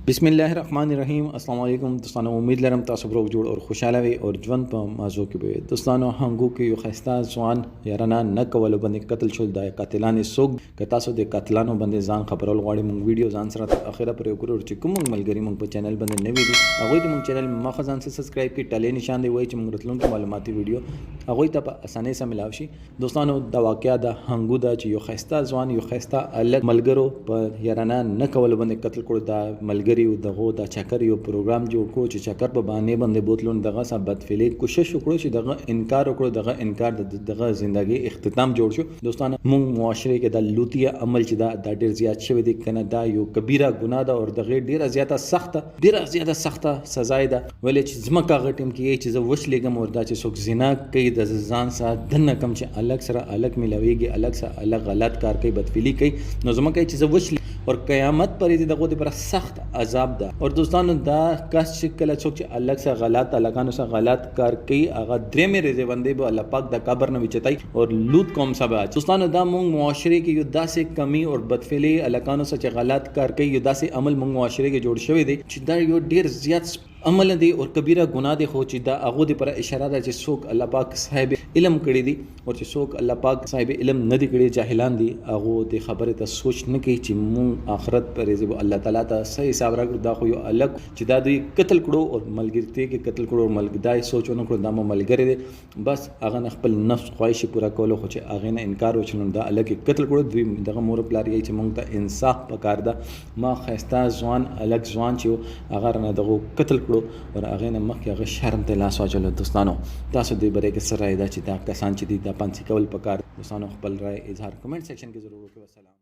बिस्मिल्लाहिर्रहमानिर्रहीम अस्सलाम वालेकुम दोस्तों। उम्मीद लरम तासु रोग जोड़ और खुशहाल वे और जवन प मौजू के बे दोस्तों हंगू के यो खस्ता जवान याराना न कवलो बंदे कत्ल शुल दाय कातिलान सोग कतासो दे कातिलानो बंदे जान खबरल वाड़ी मुंग वीडियो जान सरा आखिरा पर करो चिकुम मुंग मलगरी मुंग पे चैनल बंदे नवी दी अगोई मुंग चैनल मखजान से सब्सक्राइब की टले निशान दे वही मुंग रतलों की मालूमाती वीडियो अगोई तब आसानी से मिलावशी दोस्तों द वाकया द हंगू दा यो खस्ता जवान यो खस्ता अलग मलगरो पर याराना न कवलो बंदे कत्ल को दा मलगरी दغه د چکر یو پروګرام جوړ کړو چې چکر په باندې باندې بوتلون دغه سب بدفعلی کوشش وکړو چې دغه انکار وکړو دغه انکار دغه ژوندۍ اختتام جوړ شو دوستانه موږ معاشره کې د لوتیا عمل چې دا ډیر زیات شوی دی کنه دا یو کبیره ګناه ده او دغه ډیره زیاته سخته سزا ده ولې چې زمکه غټم کې چې زه وښ لګم او دا چې څوک زنا کوي د ځان سره دنه کم چې الګ سره الګ ملويږي الګ سره الګ غلط کار کوي بدفعلی کوي نو زمکه چې زه وښ और क़यामत पर दगो पर सख्त अजाब दा और दोस्तों दा कस शिकल चोक अलग से गलत अलगानो से गलत कर कई आगा द्रे में रेजे बंदे बो अल्लाह पाक दा कबर न विचताई और लूत कौम सब आज दोस्तों दा मुंग मुआशरे की युद्धा से कमी और बदफेली अलगानो से गलत कर कई युद्धा से अमल मुंग मुआशरे के जोड़ शवे दे चिदा यो ढेर ज्यादा अमल दी और कबीरा गुनाह दे हो चिदा अगो दे पर इशारा दा सोक अल्लाह पाक साहिब इल्म कड़ी दी और सोक अल्लाह पाक साहिब इल्म नदी कड़ी जाहिलान दी अगो दे खबर ता सोच न की ची मुंग आखरत पर रेज़ अल्लाह ताला ता सही हिसाब रख दा खो अलग चिदा दी कत्ल करो और मलगिरते के कत्ल करो और मलगदाय सोचो न करो दामो मलगरे दे बस अगन खपल नफ्स ख्वाहिश पूरा कोलो खो अगे न इनकार होचन दा अलग के कत्ल करो दुई दगा मोर प्लार ये मुंग ता इंसाफ पकार दा मा खस्ता जवान अलग जवान छियो अगर न दगो कत्ल करो और अगे न मख अगे शर्म ते लास वाचलो दोस्तों तासो दे बरे के सराय दा चिता कसान चिदी दा पांसी कवल पकार दोस्तों खपल राय इजहार कमेंट सेक्शन के जरूर के वसलाम।